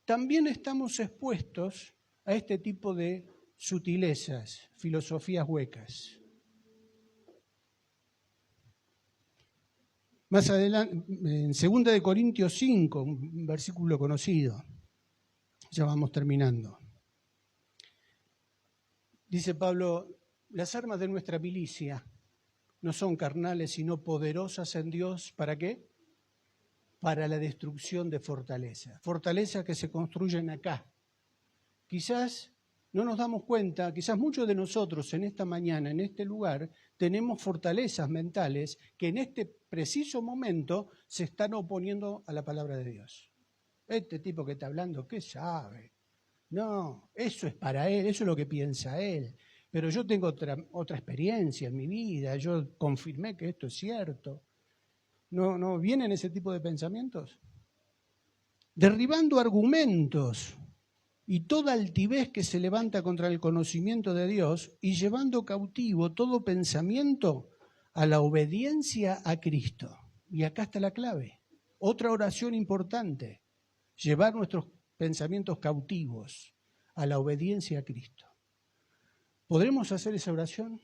también estamos expuestos a este tipo de sutilezas, filosofías huecas. Más adelante, en 2 Corintios 5, un versículo conocido, ya vamos terminando. Dice Pablo, las armas de nuestra milicia no son carnales, sino poderosas en Dios. ¿Para qué? Para la destrucción de fortalezas. Fortalezas que se construyen acá. Quizás no nos damos cuenta, quizás muchos de nosotros en esta mañana, en este lugar, tenemos fortalezas mentales que en este preciso momento se están oponiendo a la palabra de Dios. Este tipo que está hablando, ¿qué sabe? No, eso es para él, eso es lo que piensa él. Pero yo tengo otra experiencia en mi vida, yo confirmé que esto es cierto. ¿No vienen ese tipo de pensamientos? Derribando argumentos y toda altivez que se levanta contra el conocimiento de Dios y llevando cautivo todo pensamiento a la obediencia a Cristo. Y acá está la clave. Otra oración importante, llevar nuestros pensamientos cautivos a la obediencia a Cristo. ¿Podremos hacer esa oración?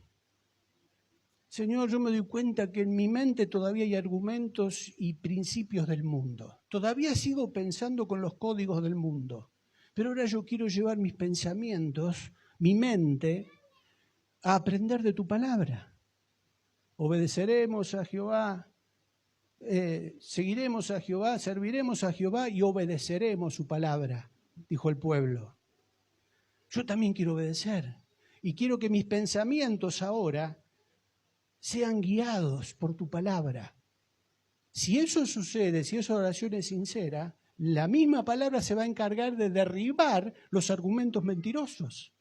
Señor, yo me doy cuenta que en mi mente todavía hay argumentos y principios del mundo. Todavía sigo pensando con los códigos del mundo. Pero ahora yo quiero llevar mis pensamientos, mi mente, a aprender de tu palabra. Obedeceremos a Jehová, seguiremos a Jehová, serviremos a Jehová y obedeceremos su palabra, dijo el pueblo. Yo también quiero obedecer y quiero que mis pensamientos ahora sean guiados por tu palabra. Si eso sucede, si esa oración es sincera, la misma palabra se va a encargar de derribar los argumentos mentirosos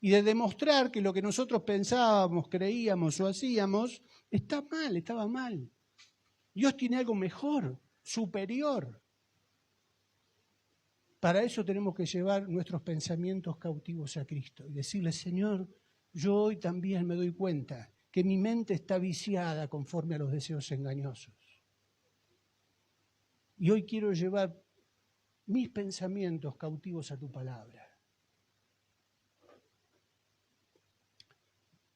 y de demostrar que lo que nosotros pensábamos, creíamos o hacíamos estaba mal. Dios tiene algo mejor, superior. Para eso tenemos que llevar nuestros pensamientos cautivos a Cristo y decirle, Señor, yo hoy también me doy cuenta que mi mente está viciada conforme a los deseos engañosos. Y hoy quiero llevar mis pensamientos cautivos a tu palabra.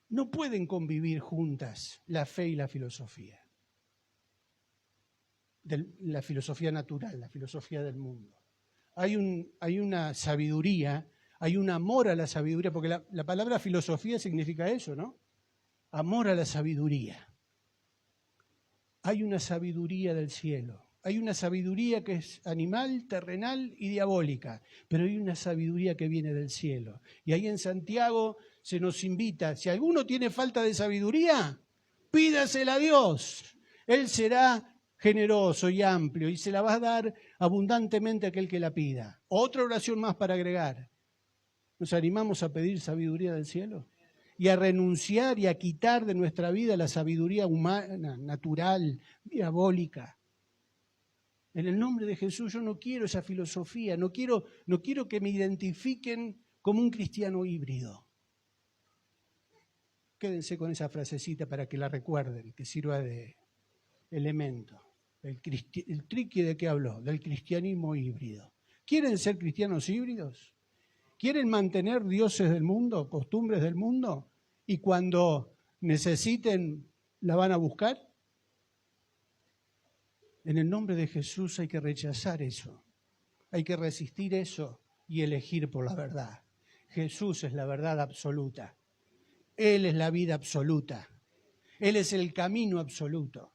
No pueden convivir juntas la fe y la filosofía. La filosofía natural, la filosofía del mundo. Hay una sabiduría, hay un amor a la sabiduría, porque la palabra filosofía significa eso, ¿no? Amor a la sabiduría. Hay una sabiduría del cielo. Hay una sabiduría que es animal, terrenal y diabólica, pero hay una sabiduría que viene del cielo. Y ahí en Santiago se nos invita, si alguno tiene falta de sabiduría, pídasela a Dios. Él será generoso y amplio y se la va a dar abundantemente a aquel que la pida. Otra oración más para agregar. ¿Nos animamos a pedir sabiduría del cielo? Y a renunciar y a quitar de nuestra vida la sabiduría humana, natural, diabólica. En el nombre de Jesús yo no quiero esa filosofía, no quiero que me identifiquen como un cristiano híbrido. Quédense con esa frasecita para que la recuerden, que sirva de elemento. El triqui de qué habló, del cristianismo híbrido. ¿Quieren ser cristianos híbridos? ¿Quieren mantener dioses del mundo, costumbres del mundo? ¿Y cuando necesiten la van a buscar? En el nombre de Jesús hay que rechazar eso. Hay que resistir eso y elegir por la verdad. Jesús es la verdad absoluta. Él es la vida absoluta. Él es el camino absoluto.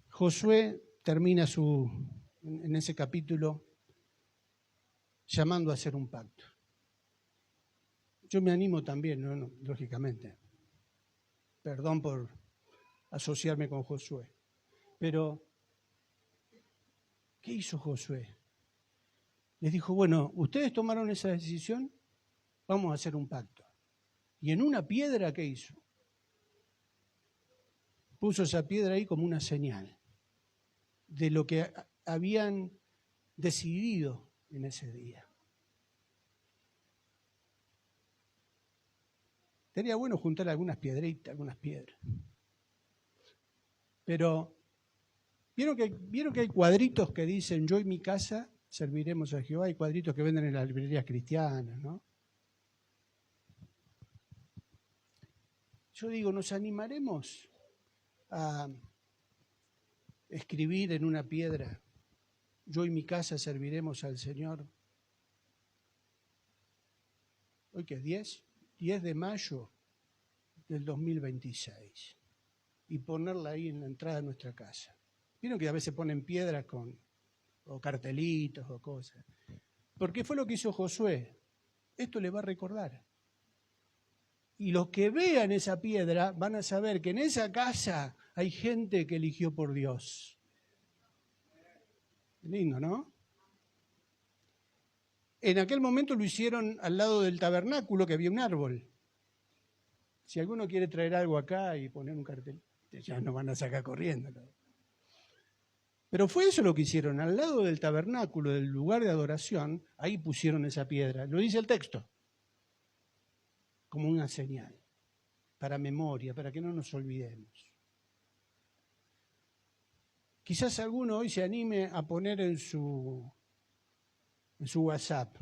Josué termina en ese capítulo llamando a hacer un pacto. Yo me animo también, ¿no? Lógicamente. Perdón por asociarme con Josué. Pero ¿Qué hizo Josué? Les dijo, bueno, ustedes tomaron esa decisión, vamos a hacer un pacto. Y en una piedra, ¿qué hizo? Puso esa piedra ahí como una señal de lo que habían decidido en ese día. Sería bueno juntar algunas piedritas, algunas piedras. Pero, ¿vieron que hay cuadritos que dicen, yo y mi casa serviremos a Jehová? Hay cuadritos que venden en las librerías cristianas, ¿no? Yo digo, ¿nos animaremos a escribir en una piedra, yo y mi casa serviremos al Señor? ¿Hoy qué es 10? 10 de mayo del 2026. Y ponerla ahí en la entrada de nuestra casa. Vieron que a veces ponen piedras o cartelitos o cosas. Porque fue lo que hizo Josué. Esto le va a recordar. Y los que vean esa piedra van a saber que en esa casa hay gente que eligió por Dios. Lindo, ¿no? En aquel momento lo hicieron al lado del tabernáculo, que había un árbol. Si alguno quiere traer algo acá y poner un cartel, ya nos van a sacar corriendo. Pero fue eso lo que hicieron. Al lado del tabernáculo, del lugar de adoración, ahí pusieron esa piedra. Lo dice el texto. Como una señal, para memoria, para que no nos olvidemos. Quizás alguno hoy se anime a poner en su WhatsApp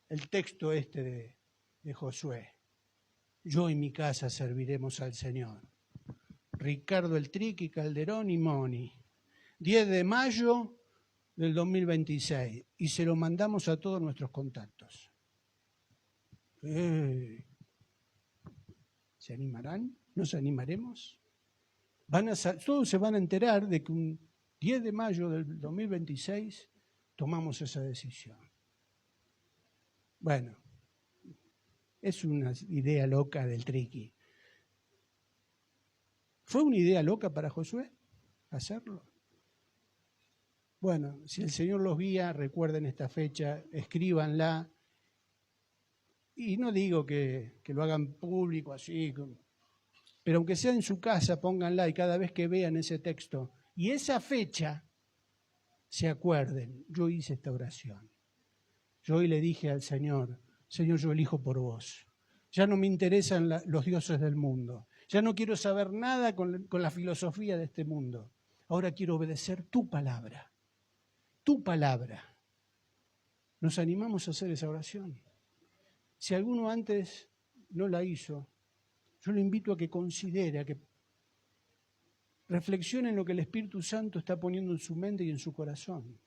el texto este de Josué. Yo y mi casa serviremos al Señor. Ricardo El Triqui, Calderón y Moni. 10 de mayo del 2026. Y se lo mandamos a todos nuestros contactos. ¿Se animarán? ¿Nos animaremos? Todos se van a enterar de que un 10 de mayo del 2026 tomamos esa decisión. Bueno, es una idea loca del Triqui. ¿Fue una idea loca para Josué hacerlo? Bueno, si el Señor los guía, recuerden esta fecha, escríbanla. Y no digo que lo hagan público así, pero aunque sea en su casa, pónganla y cada vez que vean ese texto y esa fecha, se acuerden, yo hice esta oración. Yo hoy le dije al Señor, Señor, yo elijo por vos. Ya no me interesan los dioses del mundo. Ya no quiero saber nada con la filosofía de este mundo. Ahora quiero obedecer tu palabra. Tu palabra. ¿Nos animamos a hacer esa oración? Si alguno antes no la hizo, yo le invito a que considere, a que reflexione en lo que el Espíritu Santo está poniendo en su mente y en su corazón.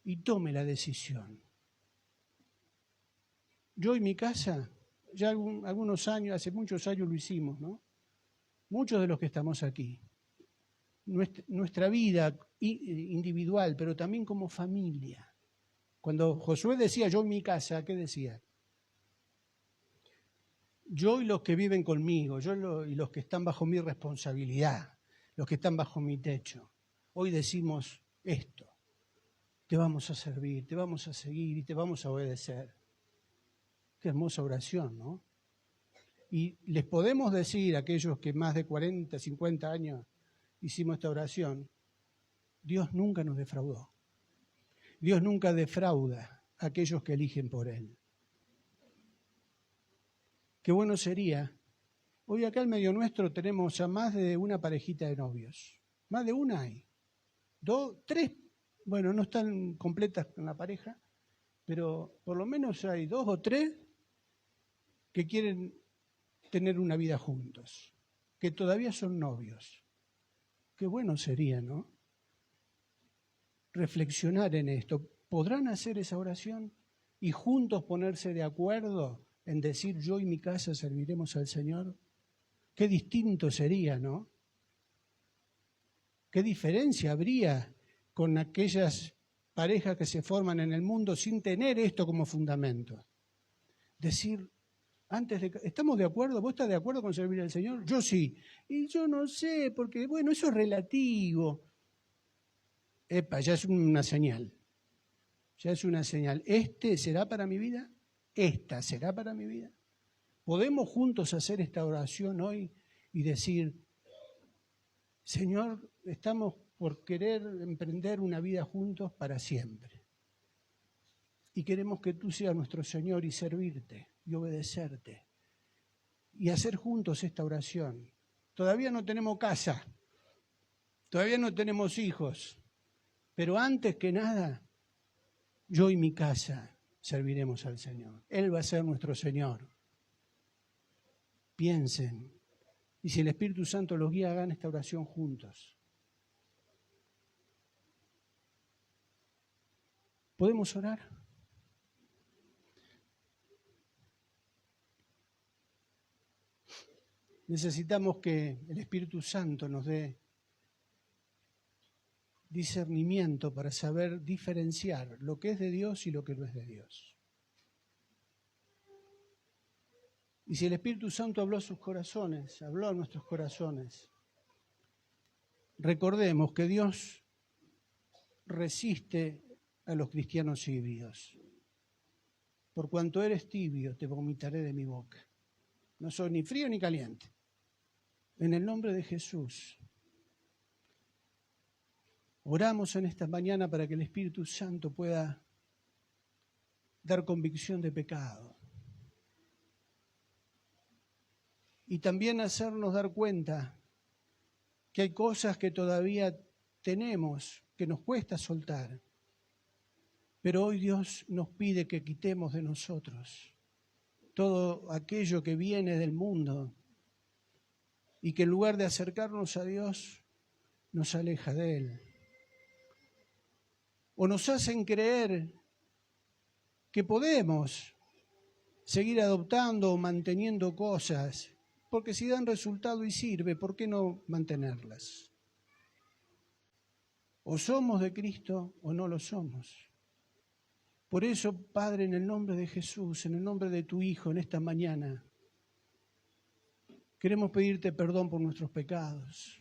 Y tome la decisión. Yo y mi casa, ya algunos años, hace muchos años lo hicimos, ¿no? Muchos de los que estamos aquí. Nuestra vida individual, pero también como familia. Cuando Josué decía yo y mi casa, ¿qué decía? Yo y los que viven conmigo, y los que están bajo mi responsabilidad, los que están bajo mi techo. Hoy decimos esto, te vamos a servir, te vamos a seguir y te vamos a obedecer. Qué hermosa oración, ¿no? Y les podemos decir a aquellos que más de 40, 50 años hicimos esta oración, Dios nunca nos defraudó. Dios nunca defrauda a aquellos que eligen por Él. Qué bueno sería. Hoy acá en medio nuestro tenemos a más de una parejita de novios. Más de una hay. 2, 3, bueno, no están completas en la pareja, pero por lo menos hay 2 o 3 que quieren tener una vida juntos, que todavía son novios. Qué bueno sería, ¿no? Reflexionar en esto. ¿Podrán hacer esa oración y juntos ponerse de acuerdo en decir yo y mi casa serviremos al Señor? Qué distinto sería, ¿no? Qué diferencia habría con aquellas parejas que se forman en el mundo sin tener esto como fundamento. Decir, ¿estamos de acuerdo? ¿Vos estás de acuerdo con servir al Señor? Yo sí. Y yo no sé, porque bueno, eso es relativo. epa, ya es una señal. Ya es una señal. ¿Este será para mi vida? ¿Esta será para mi vida? ¿Podemos juntos hacer esta oración hoy y decir, Señor, estamos por querer emprender una vida juntos para siempre? Y queremos que tú seas nuestro Señor y servirte y obedecerte y hacer juntos esta oración. Todavía no tenemos casa, todavía no tenemos hijos, pero antes que nada, yo y mi casa serviremos al Señor. Él va a ser nuestro Señor. Piensen, y si el Espíritu Santo los guía, hagan esta oración juntos. ¿Podemos orar? Necesitamos que el Espíritu Santo nos dé discernimiento para saber diferenciar lo que es de Dios y lo que no es de Dios. Y si el Espíritu Santo habló a sus corazones, habló a nuestros corazones, recordemos que Dios resiste a los cristianos híbridos. Por cuanto eres tibio, te vomitaré de mi boca. No soy ni frío ni caliente. En el nombre de Jesús, oramos en esta mañana para que el Espíritu Santo pueda dar convicción de pecado. Y también hacernos dar cuenta que hay cosas que todavía tenemos, que nos cuesta soltar. Pero hoy Dios nos pide que quitemos de nosotros todo aquello que viene del mundo y que en lugar de acercarnos a Dios, nos aleja de Él. O nos hacen creer que podemos seguir adoptando o manteniendo cosas, porque si dan resultado y sirve, ¿por qué no mantenerlas? O somos de Cristo o no lo somos. Por eso, Padre, en el nombre de Jesús, en el nombre de tu Hijo, en esta mañana, queremos pedirte perdón por nuestros pecados.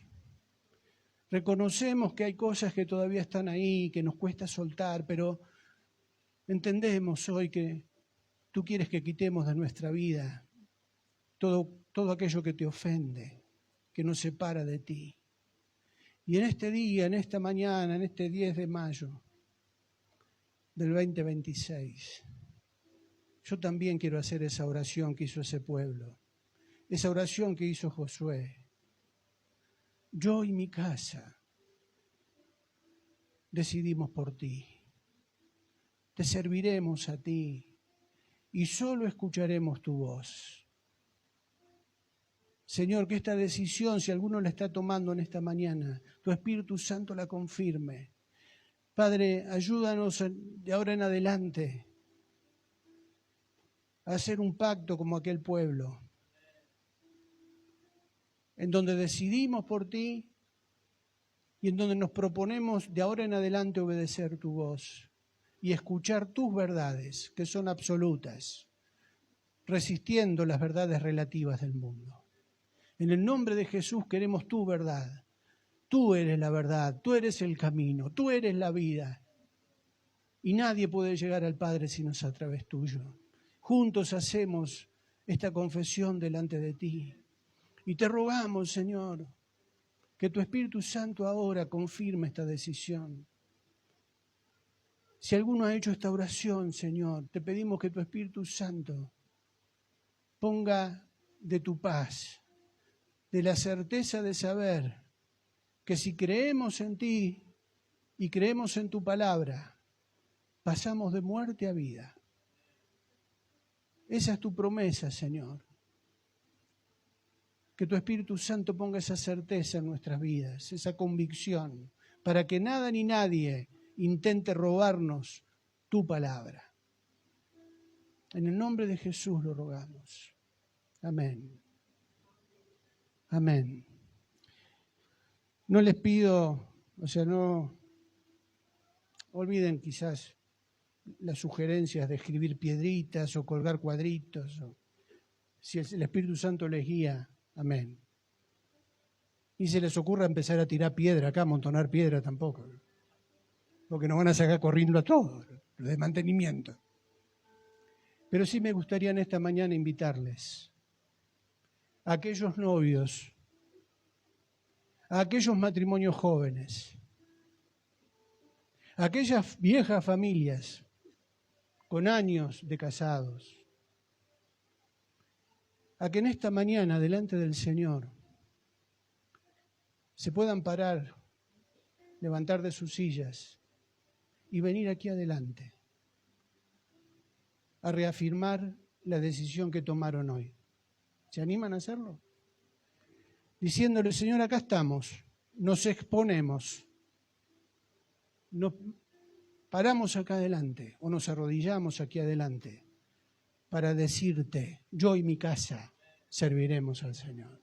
Reconocemos que hay cosas que todavía están ahí, que nos cuesta soltar, pero entendemos hoy que tú quieres que quitemos de nuestra vida todo aquello que te ofende, que nos separa de ti. Y en este día, en esta mañana, en este 10 de mayo del 2026, yo también quiero hacer esa oración que hizo ese pueblo, esa oración que hizo Josué. Yo y mi casa decidimos por ti, te serviremos a ti y solo escucharemos tu voz. Señor, que esta decisión, si alguno la está tomando en esta mañana, tu Espíritu Santo la confirme. Padre, ayúdanos de ahora en adelante a hacer un pacto como aquel pueblo, en donde decidimos por ti y en donde nos proponemos de ahora en adelante obedecer tu voz y escuchar tus verdades, que son absolutas, resistiendo las verdades relativas del mundo. En el nombre de Jesús queremos tu verdad. Tú eres la verdad, tú eres el camino, tú eres la vida. Y nadie puede llegar al Padre si no es a través tuyo. Juntos hacemos esta confesión delante de ti. Y te rogamos, Señor, que tu Espíritu Santo ahora confirme esta decisión. Si alguno ha hecho esta oración, Señor, te pedimos que tu Espíritu Santo ponga de tu paz, de la certeza de saber que si creemos en ti y creemos en tu palabra, pasamos de muerte a vida. Esa es tu promesa, Señor. Que tu Espíritu Santo ponga esa certeza en nuestras vidas, esa convicción, para que nada ni nadie intente robarnos tu palabra. En el nombre de Jesús lo rogamos. Amén. Amén. No les pido, no olviden quizás las sugerencias de escribir piedritas o colgar cuadritos. Si el Espíritu Santo les guía, amén. Y se les ocurra empezar a tirar piedra acá, amontonar piedra tampoco. porque nos van a sacar corriendo a todos, los de mantenimiento. Pero sí me gustaría en esta mañana invitarles a aquellos novios, a aquellos matrimonios jóvenes, a aquellas viejas familias con años de casados, a que en esta mañana delante del Señor se puedan parar, levantar de sus sillas y venir aquí adelante a reafirmar la decisión que tomaron hoy. ¿Se animan a hacerlo? Diciéndole, Señor, acá estamos, nos exponemos, nos paramos acá adelante o nos arrodillamos aquí adelante para decirte, yo y mi casa serviremos al Señor.